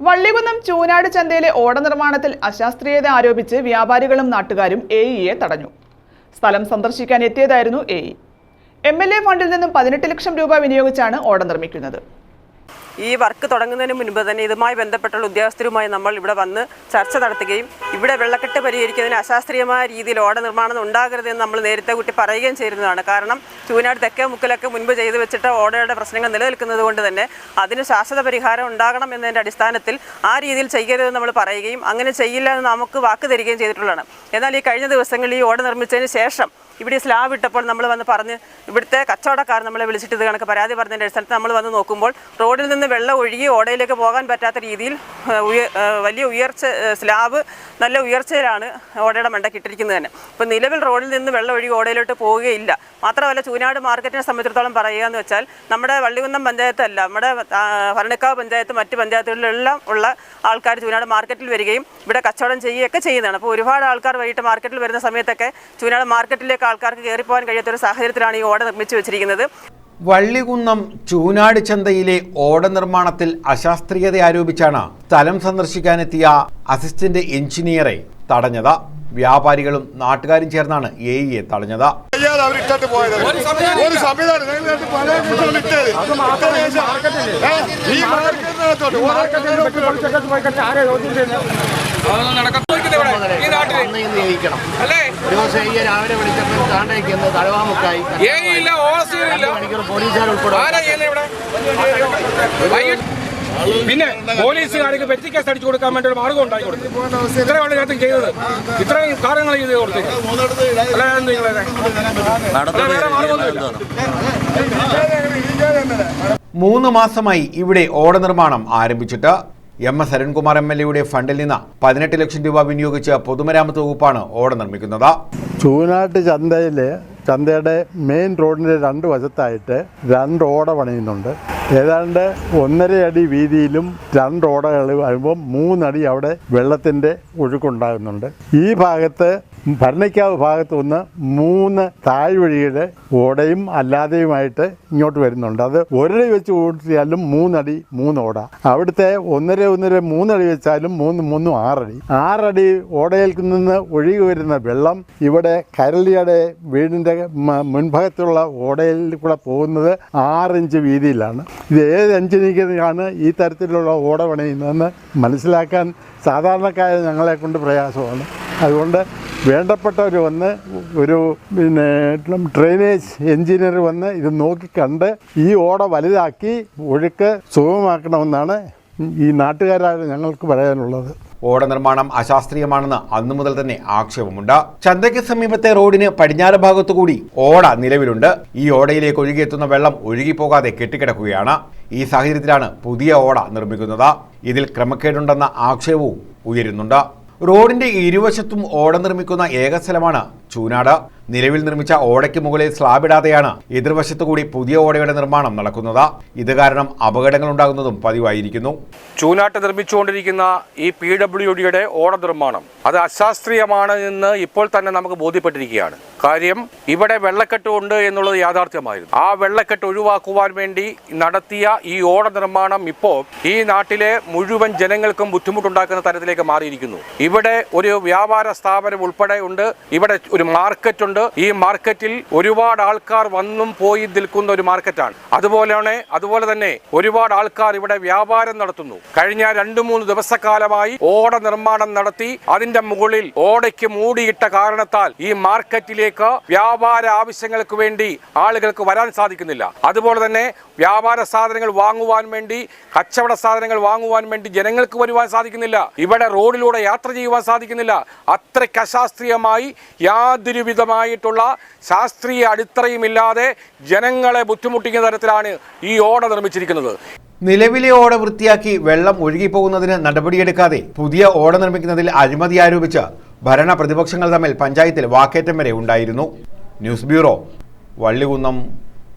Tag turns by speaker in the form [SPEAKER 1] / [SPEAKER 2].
[SPEAKER 1] വള്ളികുന്നം ചൂനാട് ചന്തയിലെ ഓട നിർമ്മാണത്തിൽ അശാസ്ത്രീയത ആരോപിച്ച് വ്യാപാരികളും നാട്ടുകാരും എഇയെ തടഞ്ഞു. സ്ഥലം സന്ദർശിക്കാൻ എത്തിയതായിരുന്നു എഇ. എംഎൽഎ ഫണ്ടിൽ നിന്നും 18 ലക്ഷം രൂപ വിനിയോഗിച്ചാണ് ഓട നിർമ്മിക്കുന്നത്.
[SPEAKER 2] ഈ വർക്ക് തുടങ്ങുന്നതിന് മുൻപ് തന്നെ ഇതുമായി ബന്ധപ്പെട്ടുള്ള ഉദ്യോഗസ്ഥരുമായി നമ്മൾ ഇവിടെ വന്ന് ചർച്ച നടത്തുകയും ഇവിടെ വെള്ളക്കെട്ട് പരിഹരിക്കുന്നതിന് അശാസ്ത്രീയമായ രീതിയിൽ ഓട നിർമ്മാണം ഉണ്ടാകരുതെന്ന് നമ്മൾ നേരത്തെ കൂട്ടി പറയുകയും ചെയ്യുന്നതാണ്. കാരണം ചൂനാട് തെക്കേ മുക്കിലൊക്കെ മുൻപ് ചെയ്തു വെച്ചിട്ട് ഓടയുടെ പ്രശ്നങ്ങൾ നിലനിൽക്കുന്നത് കൊണ്ട് തന്നെ അതിന് ശാശ്വത പരിഹാരം ഉണ്ടാകണം എന്നതിൻ്റെ അടിസ്ഥാനത്തിൽ ആ രീതിയിൽ ചെയ്യരുതെന്ന് നമ്മൾ പറയുകയും അങ്ങനെ ചെയ്യില്ല എന്ന് നമുക്ക് വാക്ക് തരികയും ചെയ്തിട്ടുള്ളതാണ്. എന്നാൽ ഈ കഴിഞ്ഞ ദിവസങ്ങളിൽ ഈ ഓട നിർമ്മിച്ചതിന് ശേഷം ഇവിടെ സ്ലാബ് ഇട്ടപ്പോൾ നമ്മൾ വന്ന് പറഞ്ഞ് ഇവിടുത്തെ കച്ചവടക്കാർ നമ്മളെ വിളിച്ചിട്ട് ഇത് കണക്ക് പരാതി പറഞ്ഞതിൻ്റെ അടിസ്ഥാനത്തിൽ നമ്മൾ വന്ന് നോക്കുമ്പോൾ റോഡിൽ നിന്ന് വെള്ളം ഒഴുകി ഓടയിലേക്ക് പോകാൻ പറ്റാത്ത രീതിയിൽ വലിയ ഉയർച്ച സ്ലാബ് നല്ല ഉയർച്ചയിലാണ് ഓടയുടെ മണ്ടയ്ക്ക് ഇട്ടിരിക്കുന്നത് തന്നെ. ഇപ്പോൾ നിലവിൽ റോഡിൽ നിന്ന് വെള്ളം ഒഴുകി ഓടയിലോട്ട് പോവുകയില്ല. മാത്രമല്ല ചൂനാട് മാർക്കറ്റിനെ സംബന്ധിച്ചിടത്തോളം പറയുക എന്ന് വെച്ചാൽ നമ്മുടെ വള്ളികുന്നം പഞ്ചായത്തല്ല, നമ്മുടെ ഭരണിക്കാവ് പഞ്ചായത്ത് മറ്റ് പഞ്ചായത്തുകളിലെല്ലാം ഉള്ള ആൾക്കാർ ചൂനാട് മാർക്കറ്റിൽ വരികയും ഇവിടെ കച്ചവടം ചെയ്യുകയൊക്കെ ചെയ്യുന്നതാണ്. അപ്പോൾ ഒരുപാട് ആൾക്കാർ വൈകിട്ട് മാർക്കറ്റിൽ വരുന്ന സമയത്തൊക്കെ ചൂനാട് മാർക്കറ്റിലേക്ക് ആൾക്കാർക്ക് കയറിപ്പോകാൻ കഴിയാത്തൊരു സാഹചര്യത്തിലാണ് ഈ ഓട നിർമ്മിച്ചു വെച്ചിരിക്കുന്നത്.
[SPEAKER 3] വള്ളികുന്നം ചൂനാട് ചന്തയിലെ ഓട നിർമ്മാണത്തിൽ അശാസ്ത്രീയത ആരോപിച്ചാണ് സ്ഥലം സന്ദർശിക്കാനെത്തിയ അസിസ്റ്റന്റ് എഞ്ചിനീയറെ തടഞ്ഞത്. വ്യാപാരികളും നാട്ടുകാരും ചേർന്നാണ് എഇയെ തടഞ്ഞത്.
[SPEAKER 4] രാവിലെ വിളിച്ചപ്പോൾ താണ്ടേക്കുന്നത് തലവാമുക്കായി പോലീസുകാർ ഉൾപ്പെടെ
[SPEAKER 5] പിന്നെ പോലീസുകാർക്ക് പെറ്റി കേസ് അടിച്ചു കൊടുക്കാൻ വേണ്ടി ഒരു മാർഗം ഉണ്ടാക്കി കൊടുത്തു. ഇത്രയാണ് നേരത്തെ ചെയ്തത്. ഇത്രയും കാര്യങ്ങൾ ചെയ്ത് കൊടുത്തു.
[SPEAKER 3] 3 മാസമായി ഇവിടെ ഓട നിർമ്മാണം ആരംഭിച്ചിട്ട്. എം.എസ്. അരുൺകുമാർ എം.എൽ.എയുടെ ഫണ്ടിൽ നിന്ന് 18 ലക്ഷം രൂപ വിനിയോഗിച്ച് പൊതുമരാമത്ത് വകുപ്പാണ് ഓട നിർമ്മിക്കുന്നത്.
[SPEAKER 6] ചൂനാട്ട് ചന്തയുടെ മെയിൻ റോഡിൻ്റെ 2 വശത്തായിട്ട് 2 ഓട പണിയുന്നുണ്ട്. ഏതാണ്ട് 1.5 അടി വീതിയിലും 2 ഓടകൾ വരുമ്പോൾ 3 അടി അവിടെ വെള്ളത്തിൻ്റെ ഒഴുക്കുണ്ടാകുന്നുണ്ട്. ഈ ഭാഗത്ത് ഭരണിക്കാവ് ഭാഗത്തു നിന്ന് 3 താഴ്വഴിയുടെ ഓടയും അല്ലാതെയുമായിട്ട് ഇങ്ങോട്ട് വരുന്നുണ്ട്. അത് 1 അടി വെച്ച് കൂട്ടിയാലും 3 അടി 3 ഓട. അവിടുത്തെ 1.5 3 അടി വെച്ചാലും 3 6 അടി. 6 അടി ഓടയിൽ നിന്ന് ഒഴുകി വരുന്ന വെള്ളം ഇവിടെ കരളിയുടെ വീടിൻ്റെ മുൻഭാഗത്തുള്ള ഓടയിൽ കൂടെ പോകുന്നത് 6 ഇഞ്ച് വീതിയിലാണ്. ഇത് ഏത് എഞ്ചിനീയറിനാണ് ഈ തരത്തിലുള്ള ഓട പണിയുന്നതെന്ന് മനസ്സിലാക്കാൻ സാധാരണക്കാരെ ഞങ്ങളെ കൊണ്ട് പ്രയാസമാണ്. അതുകൊണ്ട് വേണ്ടപ്പെട്ടവർ വന്ന് ഒരു ഡ്രെയിനേജ് എഞ്ചിനീയർ വന്ന് ഇത് നോക്കിക്കണ്ട് ഈ ഓട വലുതാക്കി ഒഴുക്ക് സുഗമമാക്കണമെന്നാണ് ഈ നാട്ടുകാരായ ഞങ്ങൾക്ക് പറയാനുള്ളത്.
[SPEAKER 3] ഓട നിർമ്മാണം അശാസ്ത്രീയമാണെന്ന് അന്നു മുതൽ തന്നെ ആക്ഷേപമുണ്ട്. ചന്തയ്ക്ക് സമീപത്തെ റോഡിന് പടിഞ്ഞാറ് ഭാഗത്തുകൂടി ഓട നിലവിലുണ്ട്. ഈ ഓടയിലേക്ക് ഒഴുകിയെത്തുന്ന വെള്ളം ഒഴുകിപ്പോകാതെ കെട്ടിക്കിടക്കുകയാണ്. ഈ സാഹചര്യത്തിലാണ് പുതിയ ഓട നിർമ്മിക്കുന്നത്. ഇതിൽ ക്രമക്കേടുണ്ടെന്ന ആക്ഷേപവും ഉയരുന്നുണ്ട്. റോഡിന്റെ ഇരുവശത്തും ഓട നിർമ്മിക്കുന്ന ഏക സ്ഥലമാണ് ചൂനാട്. നിലവിൽ നിർമ്മിച്ച ഓടയ്ക്ക് മുകളിൽ സ്ലാബിടാതെയാണ് എതിർവശത്തു കൂടി പുതിയ ഓടയുടെ നിർമ്മാണം നടക്കുന്നത്. ഇത് കാരണം അപകടങ്ങൾ ഉണ്ടാകുന്നതും പതിവായിരിക്കുന്നു.
[SPEAKER 5] ചൂനാട്ട് നിർമ്മിച്ചുകൊണ്ടിരിക്കുന്ന ഈ PWDയുടെ ഓട നിർമ്മാണം അത് അശാസ്ത്രീയമാണ് എന്ന് ഇപ്പോൾ തന്നെ നമുക്ക് ബോധ്യപ്പെട്ടിരിക്കുകയാണ്. കാര്യം ഇവിടെ വെള്ളക്കെട്ട് ഉണ്ട് എന്നുള്ളത് യാഥാർത്ഥ്യമായിരുന്നു. ആ വെള്ളക്കെട്ട് ഒഴിവാക്കുവാൻ വേണ്ടി നടത്തിയ ഈ ഓട നിർമ്മാണം ഇപ്പോൾ ഈ നാട്ടിലെ മുഴുവൻ ജനങ്ങൾക്കും ബുദ്ധിമുട്ടുണ്ടാക്കുന്ന തരത്തിലേക്ക് മാറിയിരിക്കുന്നു. ഇവിടെ ഒരു വ്യാപാര സ്ഥാപനം ഉൾപ്പെടെ ഉണ്ട്. ഇവിടെ ഒരു മാർക്കറ്റ് ഉണ്ട്. ഈ മാർക്കറ്റിൽ ഒരുപാട് ആൾക്കാർ വന്നും പോയി നിൽക്കുന്ന ഒരു മാർക്കറ്റാണ്. അതുപോലെ തന്നെ ഒരുപാട് ആൾക്കാർ ഇവിടെ വ്യാപാരം നടത്തുന്നു. കഴിഞ്ഞ 2-3 ദിവസക്കാലമായി ഓട നിർമ്മാണം നടത്തി അതിന്റെ മുകളിൽ ഓടയ്ക്ക് മൂടിയിട്ട കാരണത്താൽ ഈ മാർക്കറ്റിലേക്ക് വ്യാപാര ആവശ്യങ്ങൾക്ക് വേണ്ടി ആളുകൾക്ക് വരാൻ സാധിക്കുന്നില്ല. അതുപോലെ തന്നെ വ്യാപാര സാധനങ്ങൾ വാങ്ങുവാൻ വേണ്ടി, കച്ചവട സാധനങ്ങൾ വാങ്ങുവാൻ വേണ്ടി ജനങ്ങൾക്ക് വരുവാൻ സാധിക്കുന്നില്ല. ഇവിടെ റോഡിലൂടെ യാത്ര ചെയ്യുവാൻ സാധിക്കുന്നില്ല. അത്രയ്ക്ക് അശാസ്ത്രീയമായി യാതൊരു വിധമായിട്ടുള്ള ശാസ്ത്രീയ അടിത്തറയുമില്ലാതെ ജനങ്ങളെ ബുദ്ധിമുട്ടിക്കുന്ന തരത്തിലാണ് ഈ ഓട നിർമ്മിച്ചിരിക്കുന്നത്.
[SPEAKER 3] നിലവിലെ ഓട വൃത്തിയാക്കി വെള്ളം ഒഴുകിപ്പോകുന്നതിന് നടപടിയെടുക്കാതെ പുതിയ ഓട നിർമ്മിക്കുന്നതിൽ അഴിമതി ആരോപിച്ച് ഭരണ പ്രതിപക്ഷങ്ങൾ തമ്മിൽ പഞ്ചായത്തിൽ വാക്കേറ്റം വരെ ഉണ്ടായിരുന്നു. News bureau, Vallikunnam.